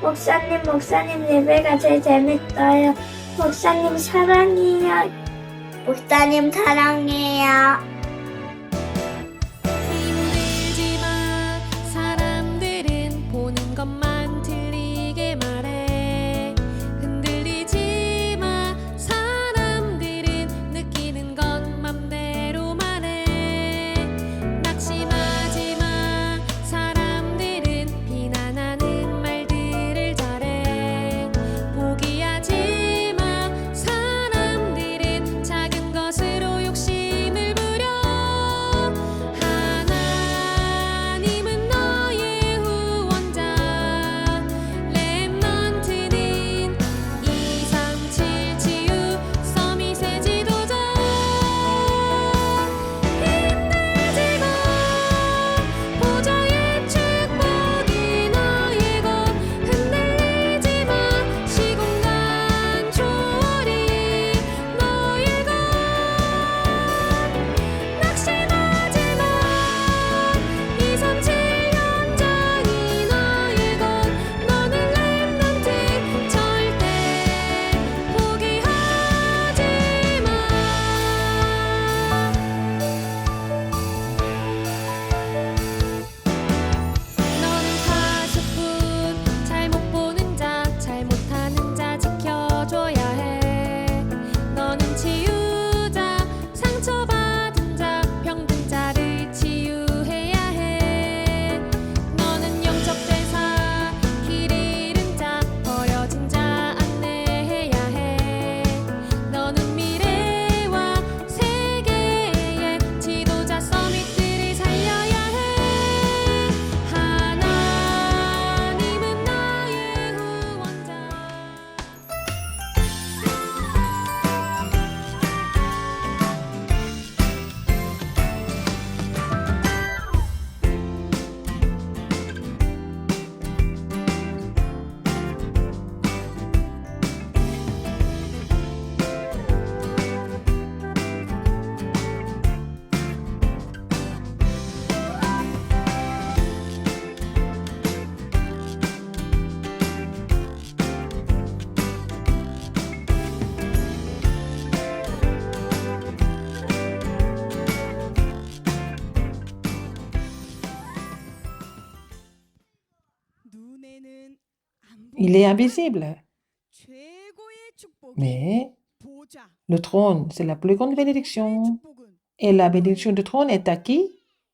목사님 예배가 제일 재밌어요. 목사님 사랑해요. 목사님 사랑해요. 힘들지 마. 사람들은 보는 것만 틀리게 말해. 흔들리지 마. 사람들은 느끼는 건 맘대로 말해. 낙심하지 마. 사람들은 비난하는 말들을 잘해. 포기하지 마. 사람들은 작은 것으로 욕심을 부려. 하나님은 너의 후원자. 렘넌트는 237 치유 서밋의 지도자. 힘들지 마. 보좌의 축복이 너의 것. 흔들리지 마. 시공간 초월이 너의 것. 낙심하지 마. 237 연장이 너의 것. 너는 렘넌트 절대 포기하지 마. 너는 가수뿐. 잘못 보는 자, 잘못하는 자 지켜줘야 해. 너는 치유자, 상처받은 자, 병든 자를 치유해야 해. 너는 영적 대사, 길 잃은 자, 버려진 자 안내해야 해. 너는 미래와 세계의 지도자 서밋들을 살려야 해. 하나님은 너의 후원자. 눈에는 안 Il est 보이지만 invisible. 최고의 축복이 Mais 보좌. le trône, c'est la plus grande 최고의 bénédiction. 축복은 Et la bénédiction du trône est à qui?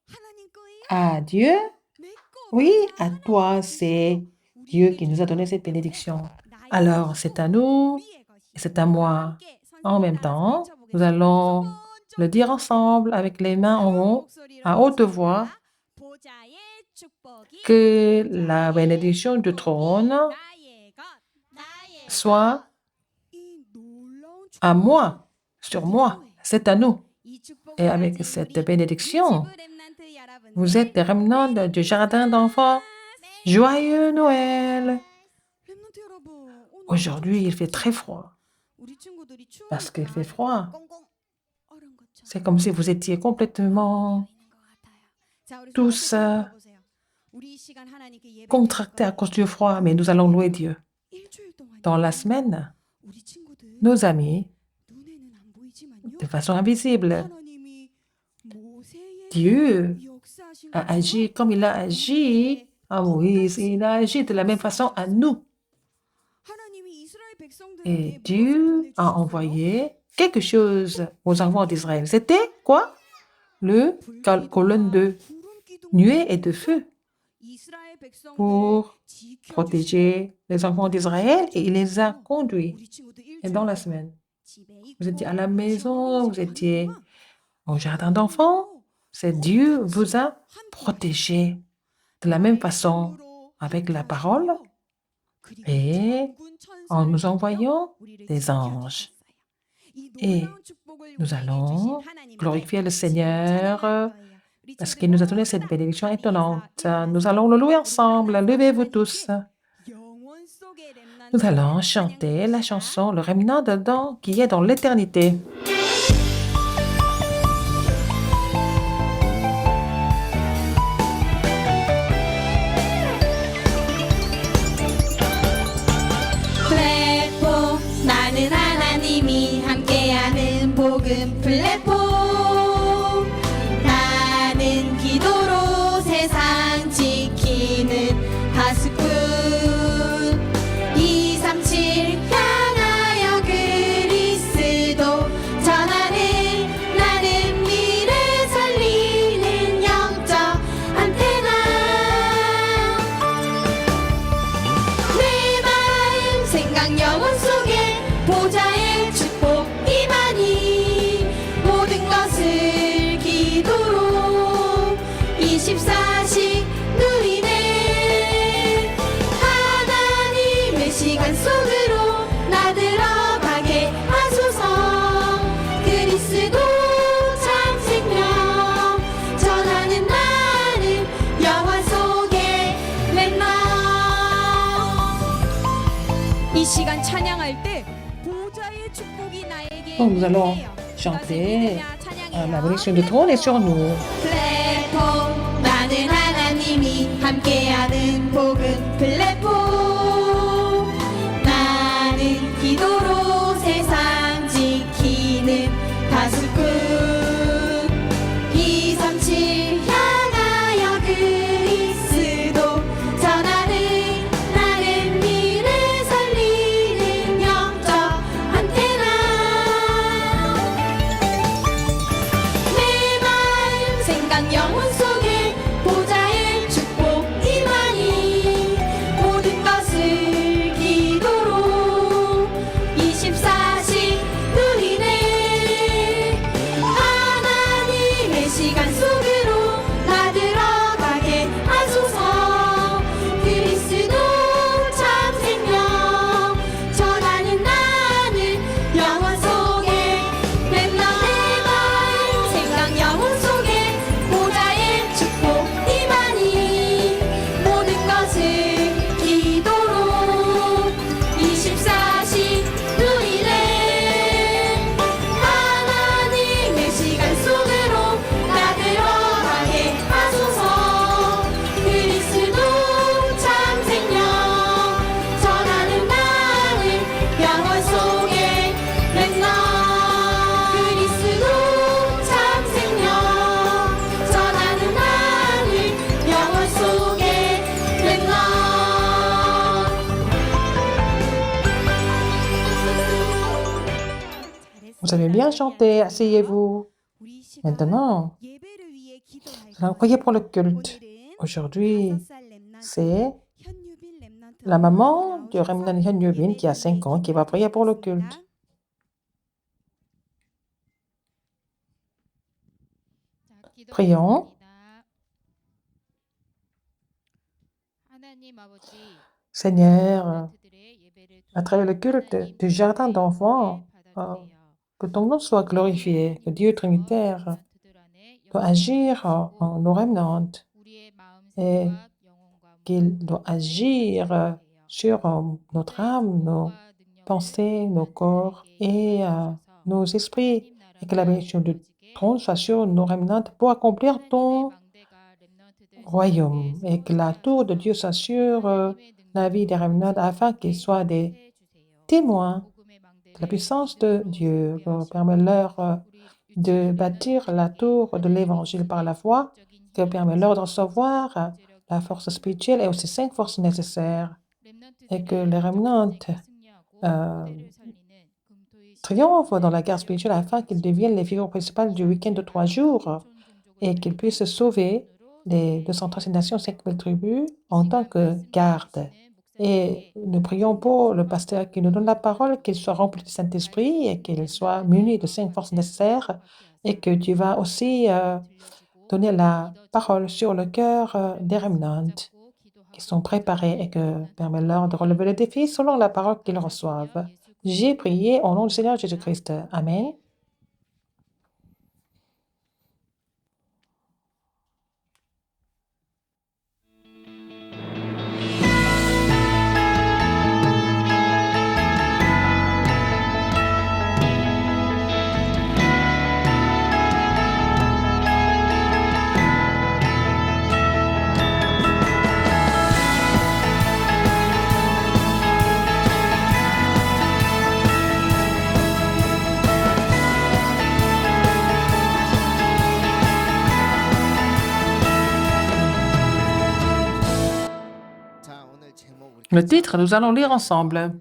하나님 거예요. À Dieu? 내 거. Oui, à toi. C'est Dieu qui nous a donné cette bénédiction. Alors, c'est à nous et c'est à moi. En même temps, nous allons le dire ensemble avec les mains en haut, à haute voix, que la bénédiction du trône soit à moi, sur moi. C'est à nous. Et avec cette bénédiction, vous êtes des remnants du jardin d'enfants. Joyeux Noël! 렘넌트 여러분, 오늘 Aujourd'hui, il fait très froid. 우리 친구들이 추우니까 Parce qu'il fait froid. 꽁꽁 얼은 것처럼 C'est comme si vous étiez complètement 있는 것 같아요. 자, 우리 tous 손 한번 보세요. 우리 이 시간 하나님께 예배 contractés à cause du froid, mais nous allons louer Dieu. 일주일 동안 Dans la semaine, 우리 친구들 nos amis, 눈에는 안 보이지만요. de façon invisible, 하나님이 모세의 Dieu 역사하신 a 것처럼 agi comme il a agi à Moïse. Il a agi de la même façon à nous. 하나님이 이스라엘 Et 백성들에게 Dieu a envoyé quelque chose aux enfants d'Israël. C'était quoi? Le colonne de nuée et de feu pour protéger les enfants d'Israël et il les a conduits. Et dans la semaine, vous étiez à la maison, vous étiez au jardin d'enfants. C'est Dieu vous a protégé de la même façon avec la parole et en nous envoyant des anges. Et nous allons glorifier le Seigneur parce qu'il nous a donné cette bénédiction étonnante. Nous allons le louer ensemble. Levez-vous tous. Nous allons chanter la chanson Le Remnant dedans qui est dans l'éternité. 플랫폼 나는 기도로 세상 지키는 파수꾼 237 향하여 그리스도 전하는 나는 미래 살리는 영적 안테나 내 마음 생각 영혼 속에 보좌의 축복 이만희 모든 것을 기도로 24시 누리네 하나님의 시간 속으로 나 들어가게 하소서 그리스도 참 생명 전하는 나는 영화 속에 랜덤 이 시간 찬양할 때 보좌의 축복이 나에게 Donc nous allons 임해요. chanter 찬양해요. La bénédiction du trône est sur nous. 플랫폼 많은 하나님이 함께하는 복음 플랫폼 나는 기도로 세상 지키는 파수꾼 237 향하여 그리스도 전하는 나는 미래 살리는 영적 안테나 내 마음 생각 영혼 속에 보좌의 축복 이만희 모든 것을 기도로 24시 누리네 하나님의 시간 속으로 나 들어가게 하소서 그리스도 참 생명 전하는 나는 영원 속에 내 마음 생각 영혼 속에 보좌의 축복 이만희 모든 것을 기도로 24시 누리네 하나님의 시간 속으로 나 들어가게 하소서 그리스도 참 생명 전하는 나는 영원 속에 랜덤 그리스도 참 생명 전하는 나는 영원 속에 랜덤 Vous avez bien chanté, asseyez-vous. 우리 시간 Maintenant, 예배를 위해 기도할 nous allons prier pour le culte. 오늘은 Aujourd'hui, 5살 렘넌트 c'est 현유빈 렘넌트 la maman du 나오셔서 Remnan Hyun Yubin qui a 5 ans qui va prier pour le culte. Prions. Seigneur, à travers le culte du jardin d'enfants, que ton nom soit glorifié, que Dieu Trinitaire doit agir en nos remnantes et qu'il doit agir sur notre âme, nos pensées, nos corps et nos esprits, et que la bénédiction du trône soit sur nos remnantes pour accomplir ton royaume, et que la tour de Dieu soit sur la vie des remnantes afin qu'ils soient des témoins de la puissance de Dieu. Permets-leur de bâtir la tour de l'évangile par la foi, que permet-leur de recevoir la force spirituelle et aussi 5 forces nécessaires, et que les remnantes triomphent dans la guerre spirituelle afin qu'ils deviennent les figures principales du week-end de 3 jours et qu'ils puissent sauver les 236 nations, 5000 tribus en tant que garde. Et nous prions pour le pasteur qui nous donne la parole, qu'il soit rempli du Saint-Esprit et qu'il soit muni de 5 forces nécessaires, et que tu vas aussi donner la parole sur le cœur des remnantes qui sont préparés, et que permets-leur de relever les défis selon la parole qu'ils reçoivent. J'ai prié au nom du Seigneur Jésus-Christ. Amen. Le titre, nous allons lire ensemble.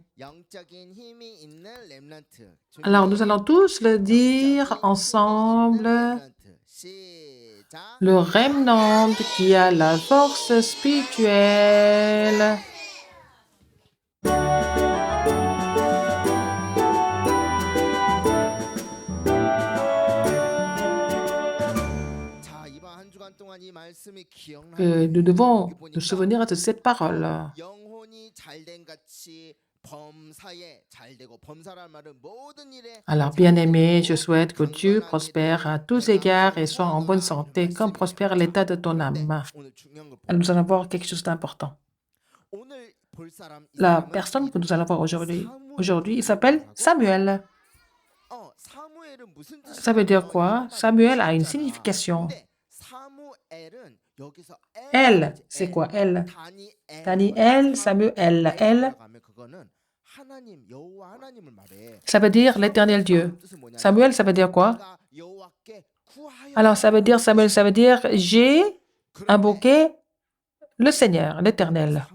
Alors, nous allons tous le dire ensemble. Le remnant qui a la force spirituelle. Nous devons nous souvenir de cette parole. Alors, bien-aimé, je souhaite que Dieu prospère à tous égards et soit en bonne santé, comme prospère l'état de ton âme. Alors, nous allons voir quelque chose d'important. La personne que nous allons voir aujourd'hui, il s'appelle Samuel. Ça veut dire quoi? Samuel a une signification. Elle, c'est quoi elle? Daniel, Samuel, elle. Ça veut dire l'éternel Dieu. Samuel, ça veut dire quoi? Alors, ça veut dire, Samuel, ça veut dire j'ai invoqué le Seigneur, l'éternel.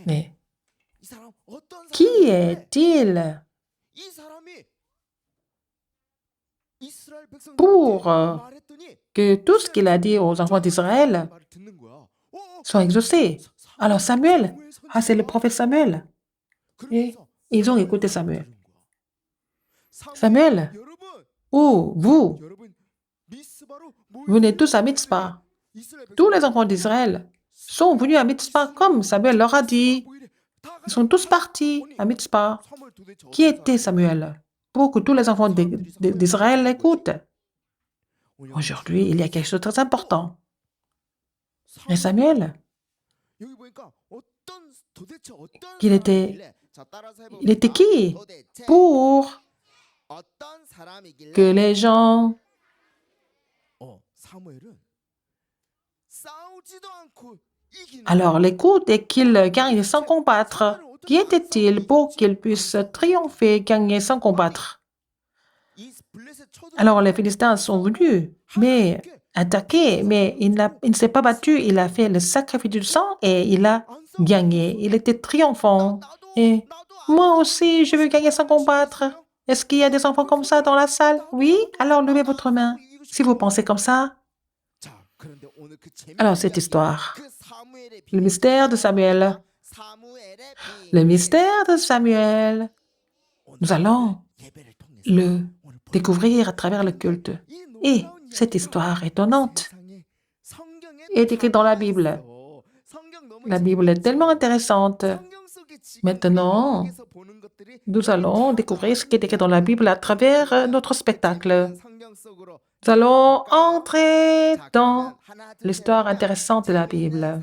Mais qui est-il pour que tout ce qu'il a dit aux enfants d'Israël soit exaucé? Alors Samuel, c'est le prophète Samuel. Et ils ont écouté Samuel. Samuel, vous venez tous à Mitzpah. Tous les enfants d'Israël sont venus à Mitzpah comme Samuel leur a dit. Ils sont tous partis à Mitzpah. Qui était Samuel? Pour que tous les enfants d'Israël l'écoutent. Aujourd'hui, il y a quelque chose de très important. Et Samuel, il était qui? Pour que les gens alors l'écoutent et qu'ils gagnent sans combattre. Qui était-il pour qu'ils puissent triompher, gagner sans combattre? Alors les Philistins sont venus, mais attaquer, mais il ne s'est pas battu, il a fait le sacrifice du sang et il a gagné. Il était triomphant. Et moi aussi, je veux gagner sans combattre. Est-ce qu'il y a des enfants comme ça dans la salle? Oui? Alors levez votre main. Si vous pensez comme ça. Alors cette histoire, le mystère de Samuel. Le mystère de Samuel. Nous allons le découvrir à travers le culte. Et cette histoire étonnante est écrite dans la Bible. La Bible est tellement intéressante. Maintenant, nous allons découvrir ce qui est écrit dans la Bible à travers notre spectacle. Nous allons entrer dans l'histoire intéressante de la Bible.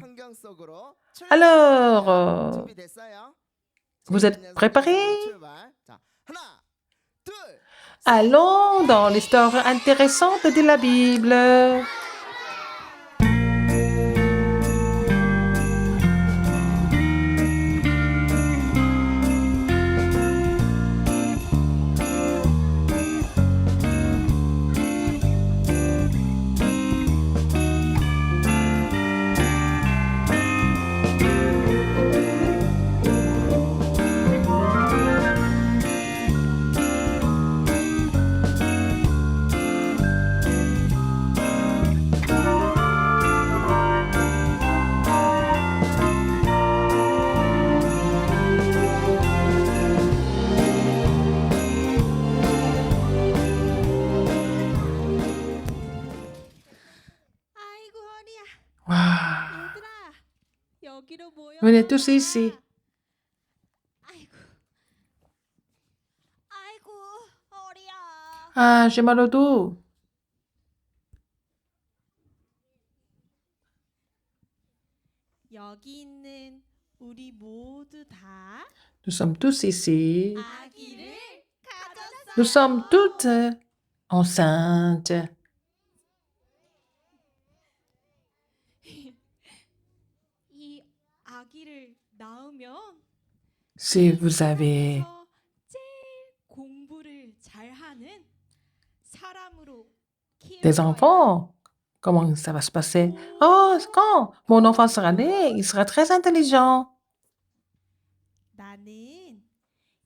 Alors, vous êtes préparés? Allons dans l'histoire intéressante de la Bible. Waouh. Venez tous ici. J'ai mal au dos. Nous sommes tous ici. Nous sommes toutes enceintes. Si vous avez des enfants, Comment ça va se passer? Oh, quand mon enfant sera né, il sera très intelligent. 나는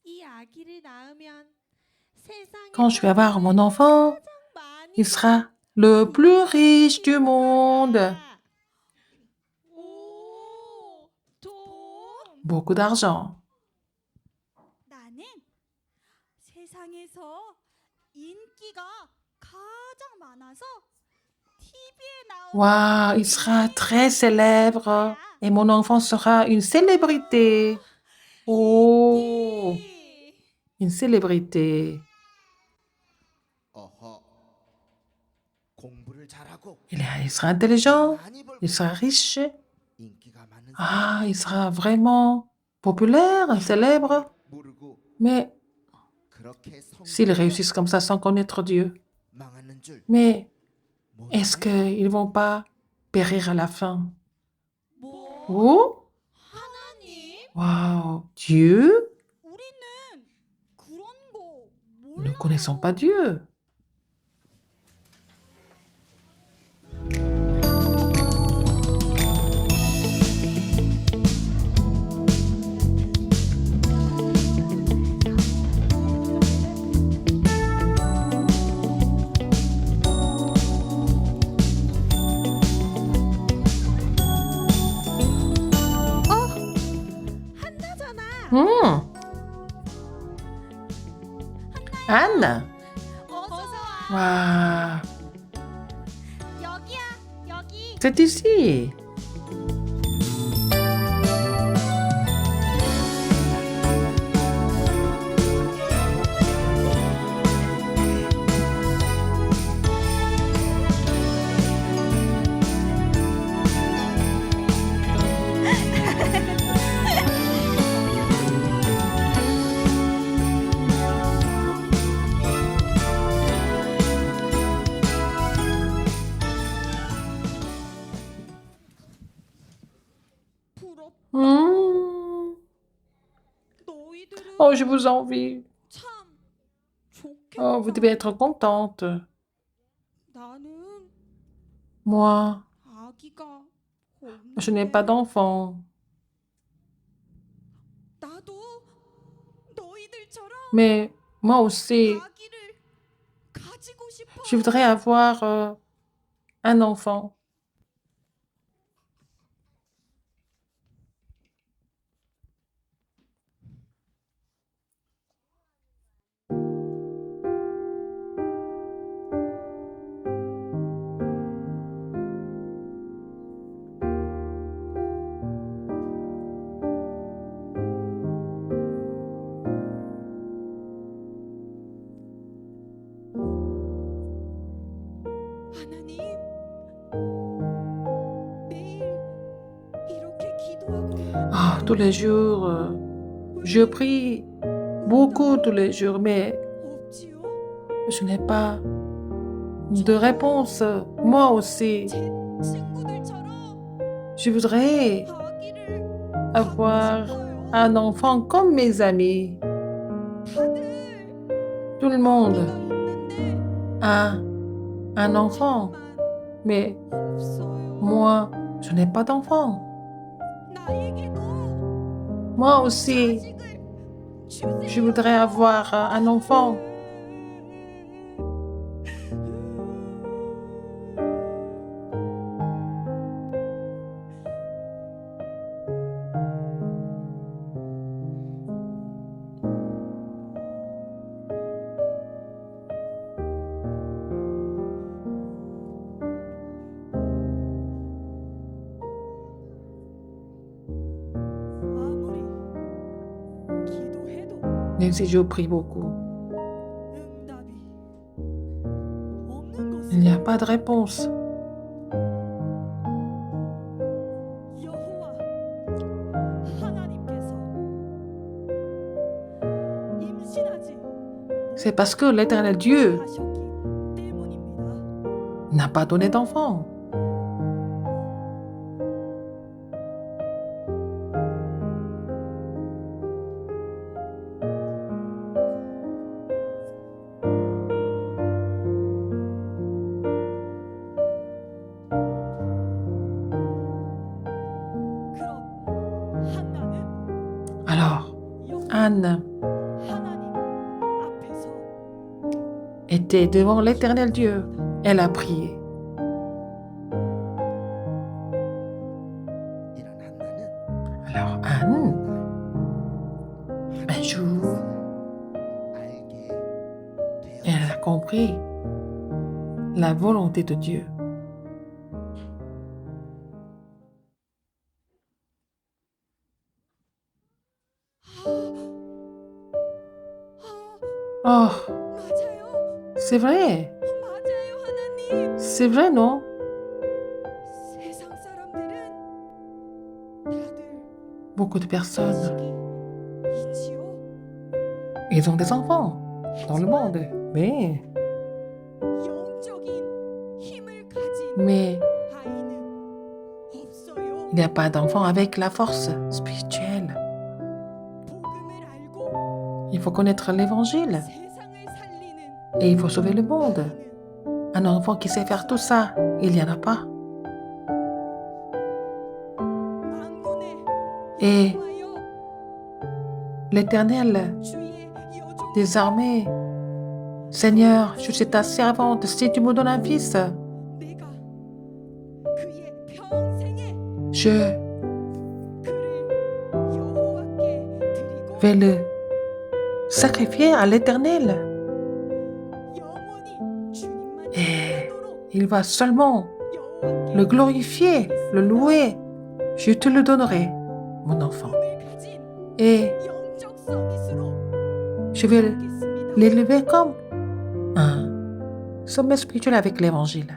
이 아기를 낳으면 Quand je vais 세상에서 avoir mon enfant, 가장 많이 il sera le plus riche du monde. 오, 돈. Beaucoup d'argent. 나는 세상에서 인기가 가장 많아서 TV에 나오는 Waouh, il sera très célèbre et mon enfant sera une célébrité. Oh, une célébrité. 어허, 공부를 잘하고 Il sera intelligent, il sera riche. 인기가 많은 Ah, il sera vraiment populaire, célèbre. 모르고 Mais 그렇게 s'ils 성공해서 réussissent comme ça sans connaître Dieu, 망하는 줄 mais est-ce 몰랐네. qu'ils ne vont pas périr à la fin? 뭐? Oh, 하나님? waouh, Dieu? 우리는 그런 거 Nous ne connaissons pas Dieu. 한나잖아. Hmm. Anne? 어서 와. Waouh, 여기야. 여기. c'est ici. 부럽. Hmm. 너희들은 Oh, je vous envie. 참 좋겠다. Oh, vous devez être contente. 나는 Moi, 아기가 je n'ai 없는데. pas d'enfant. 나도 너희들처럼 Mais moi aussi, 아기를 가지고 싶어. je voudrais avoir un enfant. 하나님, 매일 이렇게 기도하고 Ah, tous les jours, je prie beaucoup tous les jours, mais 없지요? je n'ai pas de réponse. Moi aussi, 제 친구들처럼 je voudrais 아기를 avoir 갖고 싶어요. un enfant comme mes amis. 다들 Tout le monde 아기가 있는데 a un enfant, 저만 mais 없어요. moi, je n'ai pas d'enfant. 나에게도 Moi aussi, 자식을 je 주세요. voudrais avoir un enfant. 아무리 기도해도 Même si je prie beaucoup, 응답이 없는 il n'y a 것은 pas de réponse. 여호와 하나님께서 임신하지 C'est parce que l'Éternel Dieu 하셨기 때문입니다. n'a pas donné d'enfant. Anne 하나님 앞에서 était devant l'Éternel Dieu. Elle a prié. 이런 한나는 Alors Anne, un jour, 알게 elle a compris la volonté de Dieu. Oh, 맞아요. c'est vrai. 맞아요, 하나님. C'est vrai, non? 세상 사람들은 다들 Beaucoup de personnes, 자식이 있지요. ils ont des enfants dans le monde. Mais 영적인 힘을 가진 Mais 아이는 없어요. il n'y a pas d'enfant avec la force spirituelle. 복음을 알고 Il faut connaître l'évangile 세상을 살리는 et il faut sauver le monde. 아이는 Un enfant qui sait faire tout ça, il n'y en a pas. 만군의 Et 여호와여, l'Éternel 주의 여종 des armées, Seigneur, je suis ta servante. Si tu me donnes un fils, 내가 그의 평생에 je 그를 여호와께 드리고 vais le sacrifier à l'Éternel. 영원히 주님만 Et 찾도록 il va seulement 여호와께 le glorifier, le louer. Je te le donnerai, mon enfant. 복음을 가진 Et 영적 서밋으로 je vais 하겠습니다. l'élever comme un sommet spirituel avec l'évangile.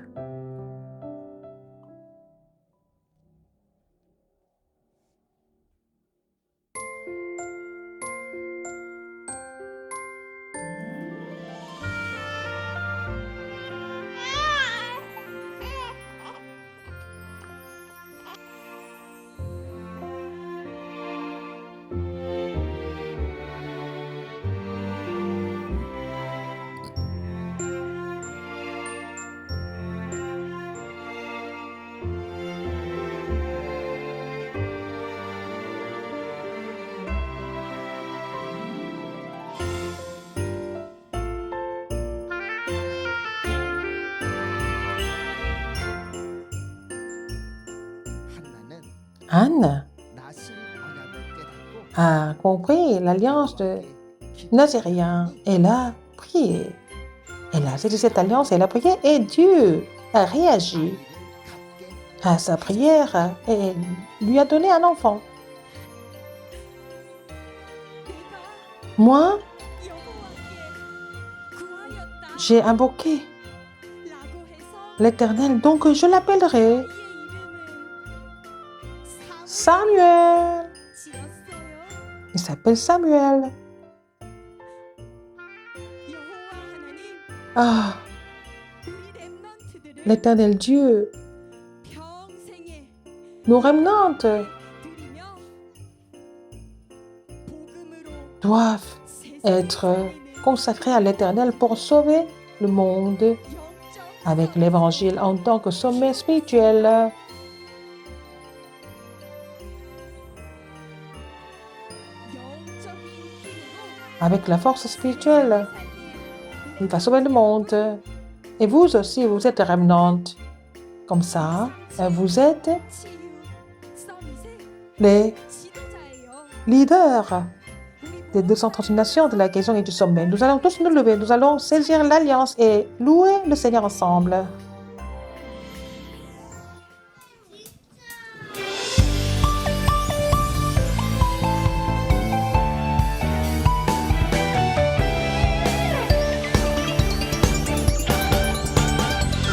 한나는 Anne 나실 언약을 깨닫고 a compris l'alliance de Nazérien. Elle a prié. Elle a saisi cette alliance, elle a prié et Dieu a réagi 아이를 갖게 à sa prière et lui a donné un enfant. 내가 Moi, 여호와께 구하였다 j'ai invoqué 라고 해서 l'Éternel, donc je l'appellerai 그의 이름을 Samuel. 지었어요. Il s'appelle Samuel. 여호와 하나님, Ah, 우리 렘넌트들을 l'Éternel Dieu, 평생에 nos remnantes 드리며 복음으로 doivent être consacrés à l'Éternel pour sauver le monde 영적 avec l'Évangile en tant que sommet spirituel. 영적인 힘으로 Avec la force spirituelle, il va sauver le monde. Et vous aussi, vous êtes remnantes. Comme ça, vous êtes 치유 서밋의 les 지도자예요. leaders 우리 des 230 nations de la guérison et du sommet. Nous allons tous nous lever, nous allons saisir l'alliance et louer le Seigneur ensemble.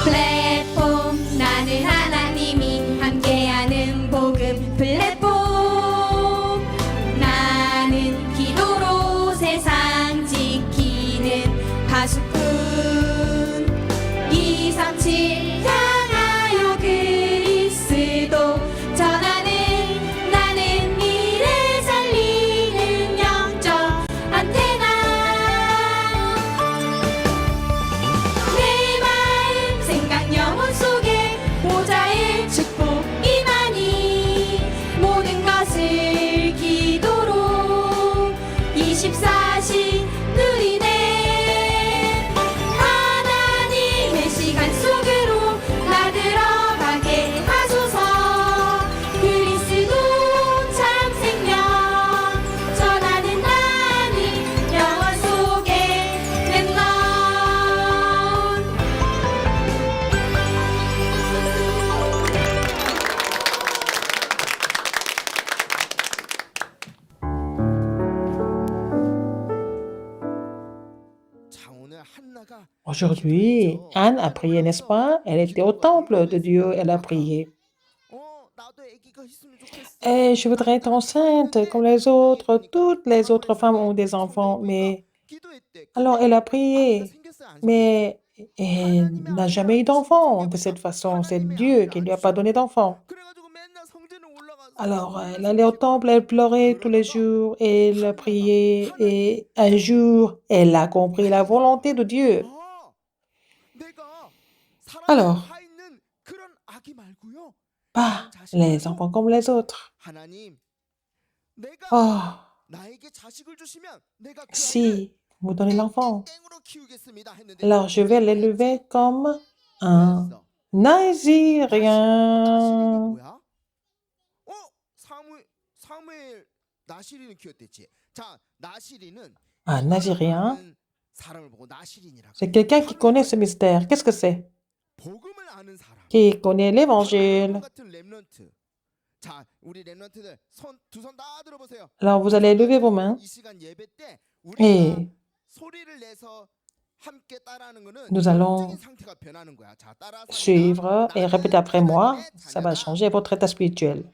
플랫폼 나는 하나님이 함께하는 복음 플랫폼 나는 기도로 세상 지키는 가수꾼 237 Aujourd'hui, Anne a prié, n'est-ce pas? Elle était au temple de Dieu, elle a prié. 나도 아기가 있으면 좋겠어. Et je voudrais être enceinte comme les autres. Toutes les autres femmes ont des enfants, mais 기도했대. alors elle a prié, 생겼어요, 안 생겼어요? mais elle n'a jamais eu d'enfant de cette façon. C'est Dieu qui ne lui a pas donné d'enfant. 그래가지고 맨날 성전에 올라가서 Alors elle allait au temple, elle pleurait tous les jours, et elle priait, et un jour, elle a compris la volonté de Dieu. 아, 내가 사람이 Alors, 다 있는 그런 아기 말고요. pas les enfants comme les autres. 하나님, 내가 Oh, 나에게 자식을 주시면 내가 그 아이를 si vous donnez l'enfant, 땡땡으로 키우겠습니다 했는데 alors je vais l'élever comme un 뭐였어? Nazirien. 나시린이 뭐야? 사무엘 나시린을 키웠댔지. 자, 나시린은 Un Nazirien, 아는 사람을 보고 나시린이라고. c'est quelqu'un qui connaît ce mystère. Qu'est-ce que c'est? 복음을 아는 사람. Qui connaît 하나님 l'évangile. 같은 렘넌트. 자, 우리 렘넌트들 두 손 다 들어보세요. Alors vous allez lever vos mains 이 시간 예배 때 et 우리가 소리를 내서 함께 따라하는 거는 nous allons 영적인 상태가 변하는 거야. 자, 따라서 suivre et répéter après moi. Ça va changer votre état spirituel.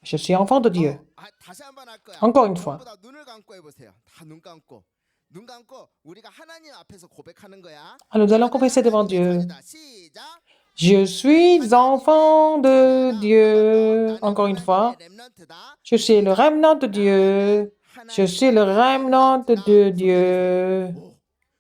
Je suis enfant de Dieu. 다시 한번 할 거야. Encore une fois. 전부 다 눈을 감고 해보세요. 다 눈 감고. 눈 감고 우리가 하나님 앞에서 고백하는 거야. Alors nous allons confesser devant Dieu. 자녀다. 시작. Je suis enfant de Dieu. Encore une fois. Je suis le remnant de Dieu. Je suis le remnant de Dieu.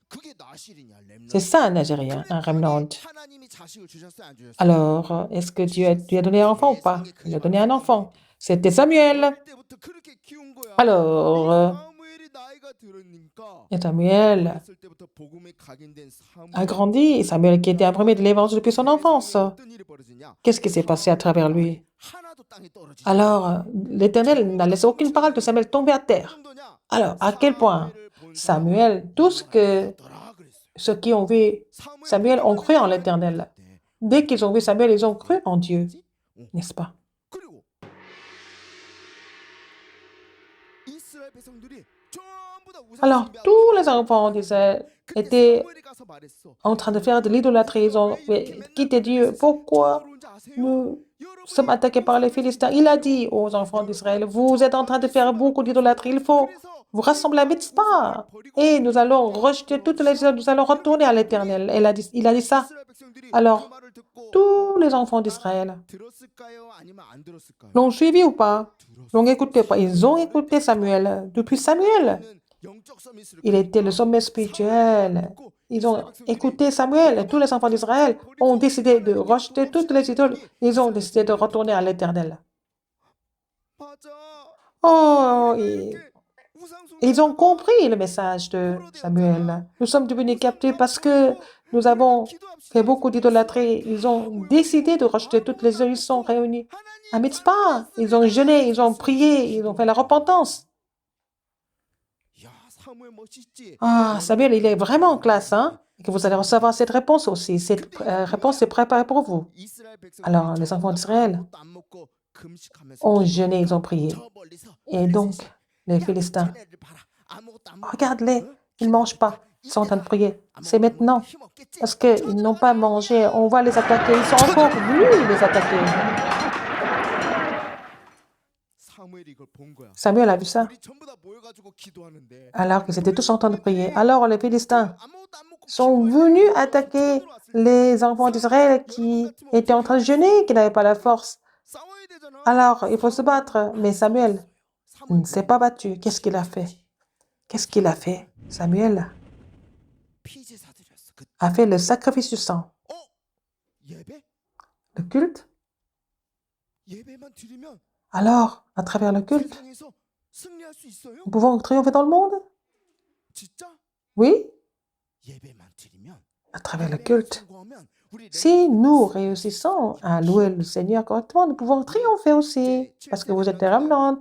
그게 나실이냐, 렘넌트. C'est ça un Nazirien, un remnant. 하나님이 자식을 주셨어요, 안 주셨어요? Alors, est-ce que Dieu lui a donné un enfant ou pas? Il a donné un enfant. C'était Samuel. 어릴 때부터 그렇게 키운 거야. Alors, 사무엘이 나이가 들으니까 et Samuel 어렸을 때부터 복음에 각인된 사무엘. a grandi. Samuel qui était imprimé de l'évangile depuis son enfance. 어떤 일이 벌어지냐? Qu'est-ce qui s'est passé à travers lui? 하나도 땅에 떨어지지 Alors, l'Éternel n'a laissé aucune parole de Samuel tomber à terre. 정도냐? Alors, à quel point Samuel, tout ceux qui ont vu Samuel ont cru en l'Éternel. Dès qu'ils ont vu Samuel, ils ont cru en Dieu, n'est-ce pas? 그리고 이스라엘 백성들이 전부 다 우상 Alors, 숭배하고 tous les enfants d'Israël 근데 étaient 사무엘이 가서 말했어. en train de faire de l'idolâtrie. Ils ont quitté Dieu. Pourquoi 그런지 아세요? nous sommes attaqués par les Philistins? Il a dit aux enfants d'Israël, vous êtes en train de faire beaucoup d'idolâtrie. Il faut vous rassembler à Mitzpah. Et nous allons rejeter toutes les idoles. Nous allons retourner à l'Éternel. Il a dit ça. 이스라엘 백성들이 Alors, 그 말을 듣고 Tous les enfants d'Israël 들었을까요? 아니면 안 들었을까요? l'ont suivi ou pas? 들었어요. L'ont écouté ou pas? Ils ont écouté Samuel. Depuis Samuel, 영적 서밋을 il était le sommet spirituel. Ils ont écouté Samuel. Et tous les enfants d'Israël ont décidé de rejeter toutes les idoles. Ils ont décidé de retourner à l'Éternel. 맞아. Oh, 이렇게 우상 ils ont compris le message de Samuel. Nous sommes devenus captifs parce que nous avons fait beaucoup d'idolâtrie. Ils ont décidé de rejeter toutes les idoles. Ils sont réunis à Mitzpah. Ils ont jeûné, ils ont prié, ils ont fait la repentance. 야, 사무엘 멋있지? Ah, Samuel, il est vraiment en classe, hein? Et que vous allez recevoir cette réponse aussi. Cette réponse est préparée pour vous. 이스라엘 백성들이 Alors, les enfants d'Israël 아무것도 안 먹고 금식하면서 ont jeûné, ils ont prié. 저 멀리서 Et donc, les Philistins, 쟤네들 봐라. 아무것도 안 먹고 regarde-les, ils ne mangent pas. Ils sont en train de prier. C'est maintenant. Parce qu'ils n'ont pas mangé. On va les attaquer. Ils sont encore venus les attaquer. 사무엘이 이걸 본 거야. Samuel a vu ça. 우리 전부 다 모여가지고 기도하는데 Alors qu'ils étaient tous en train de prier. Alors les Philistins 아무것도 안 먹고 sont venus attaquer les enfants d'Israël qui étaient en train de jeûner, qui n'avaient pas la force. 싸워야 되잖아. Alors, il faut se battre. Mais Samuel ne s'est pas battu. Qu'est-ce qu'il a fait? Qu'est-ce qu'il a fait? Samuel 피제사 드렸어. 그 a fait le sacrifice du sang. 예배? Le culte? 예배만 드리면 Alors, à travers le culte, 세상에서 승리할 수 있어요? nous pouvons triompher dans le monde? 진짜? Oui, 예배만 드리면 à travers le 예배만 culte. 성공하면 우리 Si nous réussissons à louer le Seigneur correctement, nous pouvons triompher aussi. Parce que vous êtes des remnants.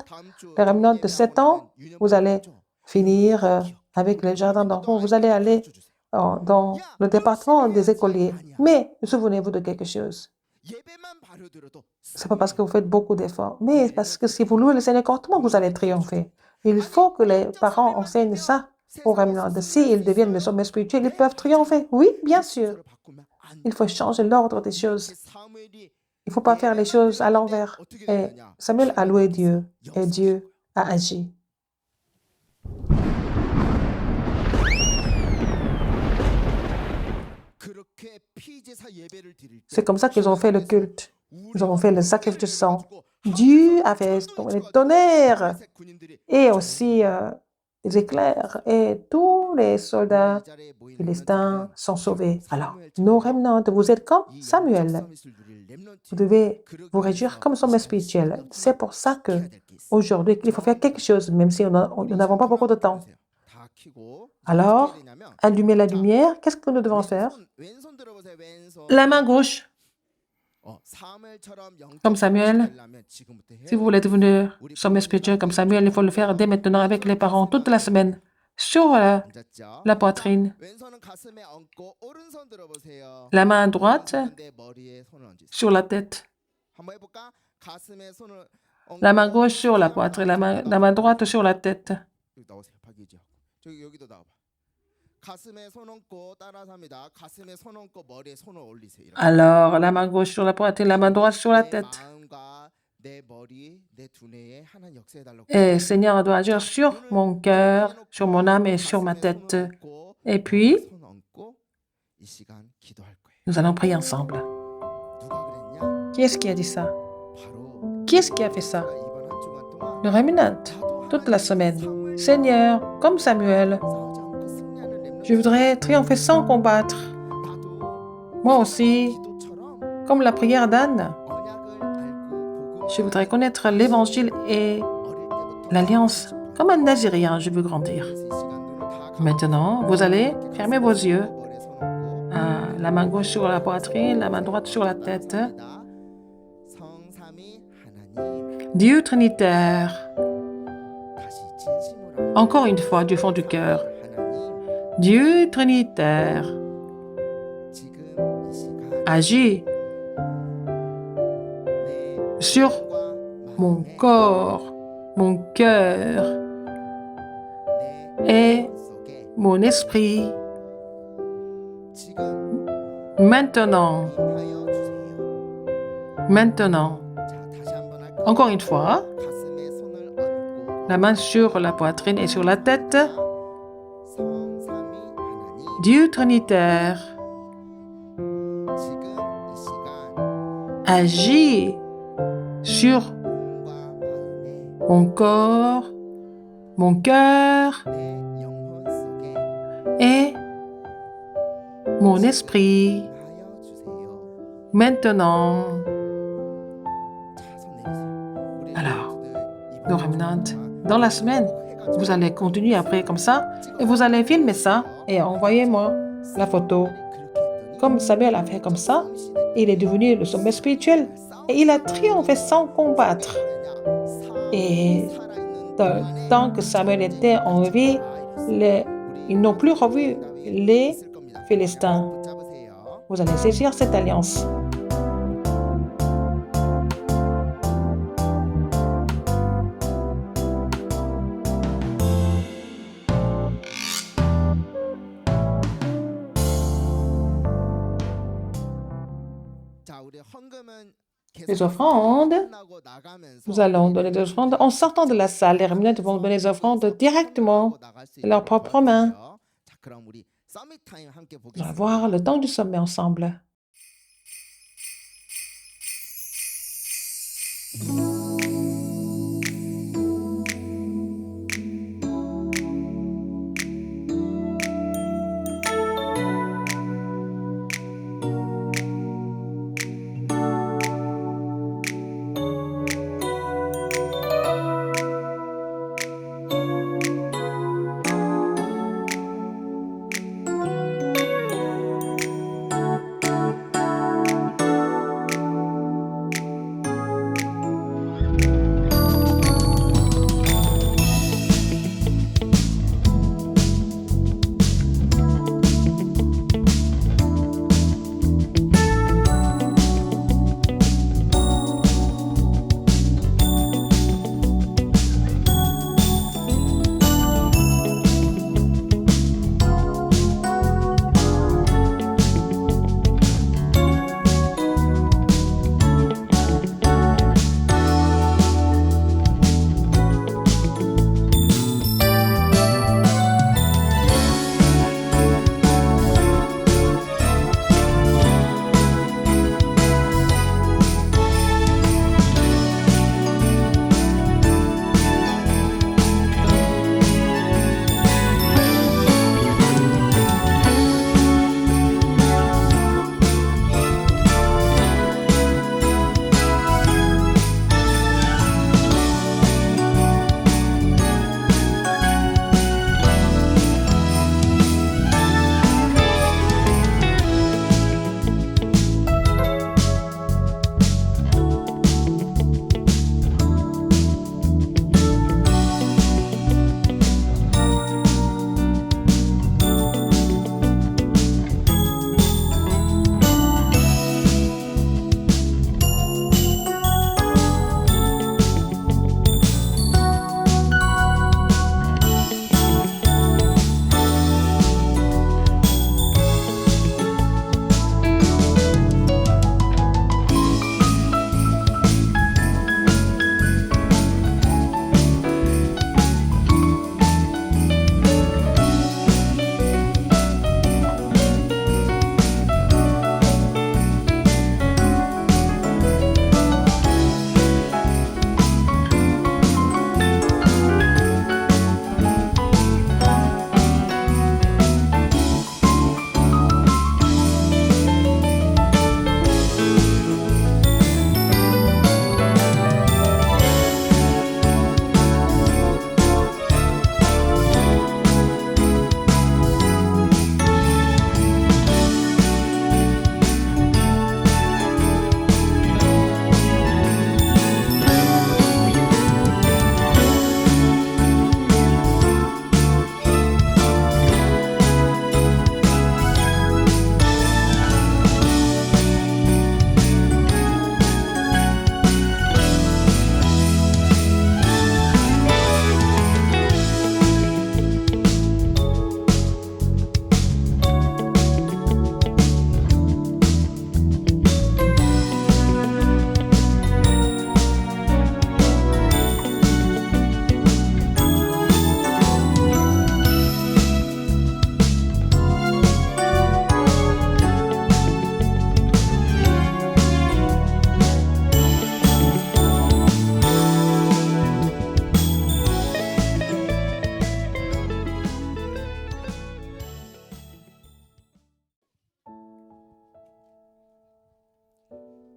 Les remnants de 7 ans, vous allez finir avec les jardins d'enfants. Vous allez aller dans le département des écoliers. Mais souvenez-vous de quelque chose. 예배만 바로들어도 C'est pas parce que vous faites beaucoup d'efforts, mais parce que si vous louez le Seigneur correctement, vous allez triompher. Il faut que les parents enseignent ça au remnant. S'ils deviennent le sommet spirituel, ils peuvent triompher. Oui, bien sûr. Il faut changer l'ordre des choses. Il ne faut pas faire les choses à l'envers. Et Samuel a loué Dieu et Dieu a agi. C'est comme ça qu'ils ont fait le culte. Ils ont fait le sacrifice de sang. Dieu a fait les tonnerres et aussi les éclairs. Et tous les soldats philistins sont sauvés. Alors, nos remnants, vous êtes comme Samuel. Vous devez vous réjouir comme sommet spirituel. C'est pour ça que aujourd'hui, il faut faire quelque chose, même si nous n'avons pas beaucoup de temps. Alors, allumer la lumière, qu'est-ce que nous devons faire? La main gauche, comme Samuel. Si vous voulez devenir sommet spirituel comme Samuel, il faut le faire dès maintenant avec les parents, toute la semaine, sur la poitrine. La main droite sur la tête. La main gauche sur la poitrine, la main droite sur la tête. Alors, la main gauche sur la poitrine, la main droite sur la tête. Et Seigneur doit agir sur mon cœur, sur mon âme et sur ma tête. Et puis, nous allons prier ensemble. Qui est-ce qui a dit ça? Qui est-ce qui a fait ça? Le remnant, toute la semaine. Seigneur, comme Samuel, je voudrais triompher sans combattre. Moi aussi, comme la prière d'Anne, je voudrais connaître l'Évangile et l'Alliance. Comme un Nazirien, je veux grandir. Maintenant, vous allez fermer vos yeux. La main gauche sur la poitrine, la main droite sur la tête. Dieu Trinitaire, encore une fois du fond du cœur. Dieu Trinitaire, agis sur mon corps, mon cœur et mon esprit. Maintenant, encore une fois, la main sur la poitrine et sur la tête. Dieu Trinitaire, agis sur mon corps, mon cœur et mon esprit. Maintenant. Alors, nos remnants, dans la semaine, vous allez continuer après comme ça et vous allez filmer ça et envoyez-moi la photo. Comme Samuel a fait comme ça, il est devenu le sommet spirituel et il a triomphé sans combattre. Et tant que Samuel était en vie, ils n'ont plus revu les Philistins. Vous allez saisir cette alliance. Les offrandes, nous allons donner des offrandes en sortant de la salle. Les remnants vont donner des offrandes directement de leurs propres mains. Nous allons voir le temps du sommet ensemble.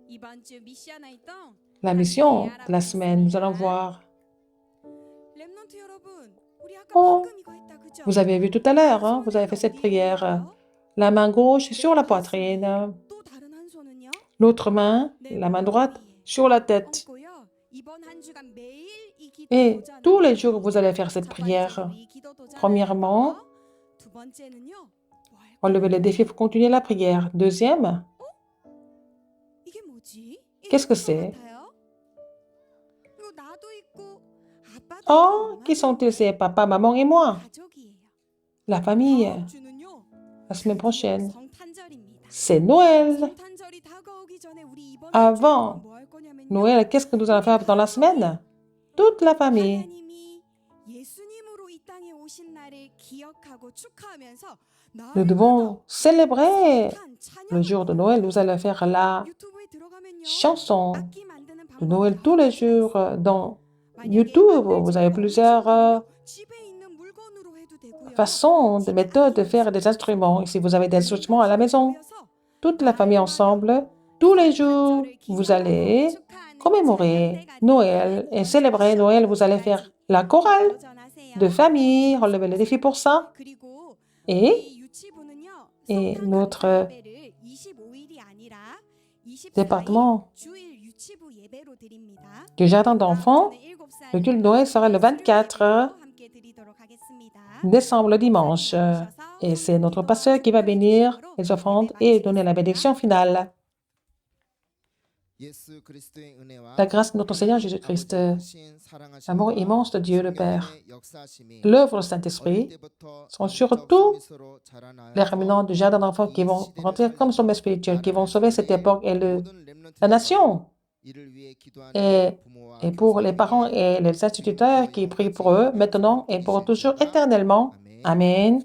이번 주 미션 활동 La mission de la semaine, nous allons voir. 랩넌트 여러분, 우리 아까 Oh, 방금 이거 했다, 그죠? vous avez vu tout à l'heure, hein, vous avez fait cette prière. La main gauche sur la poitrine, 또 다른 한 손은요? l'autre main, la main droite, sur la tête. 얹고요. 이번 한 주간 매일 이 기도 Et 도전하고 tous les jours, vous allez faire cette 첫 prière. 번째로 이 기도 도전을 Premièrement, 하고요. 두 번째는요. 뭐 할까요? relevez le défi pour continuer la prière. Deuxième, 이게 뭐지? 이게 qu'est-ce que 뭔 c'est? 것 같아요? 이거 나도 있고 아빠도 Oh, 있고 qui sont-ils? C'est papa, maman et moi, 가족이에요. la famille. 다음 주는요. La semaine prochaine, 성탄절입니다. c'est Noël. 성탄절이 다가오기 전에 우리 이번 Avant 한 주는 뭐 할 거냐면요. Noël, qu'est-ce que nous allons faire dans la semaine? Toute la famille. 하나님이 예수님으로 이 땅에 오신 날을 기억하고 축하하면서 Nous devons célébrer 성탄 le jour de Noël. Nous allons faire la 유튜브에 들어가면요. chanson 악기 만드는 de 방법이 Noël 다 tous les 알려져 있어요. jours dans 만약에 YouTube. 만들지 Vous avez 못하는 plusieurs 친구들은요, 집에 있는 물건으로 해도 되고요. façons, de méthodes de faire des instruments. Si vous avez des instruments à la maison, toute la famille ensemble, tous les jours, vous allez commémorer Noël et célébrer Noël. Vous allez faire la chorale de famille, relever le défi pour ça. 그리고 Et, 우리 유치부는요. et 성탄 notre 감사 예배를 25일이 아니라 24일 département 주일 유치부 예배로 드립니다. du jardin d'enfants, le culte de Noël sera le 24 décembre, le dimanche. Et c'est notre pasteur qui va bénir les offrandes et donner la bénédiction finale. La grâce de notre Seigneur Jésus-Christ, l'amour immense de Dieu le Père, l'œuvre du Saint-Esprit sont surtout les réminants du jardin d'enfants qui vont rentrer comme sommet spirituel, qui vont sauver cette époque et la nation. Et pour les parents et les instituteurs qui prient pour eux, maintenant et pour toujours éternellement. Amen.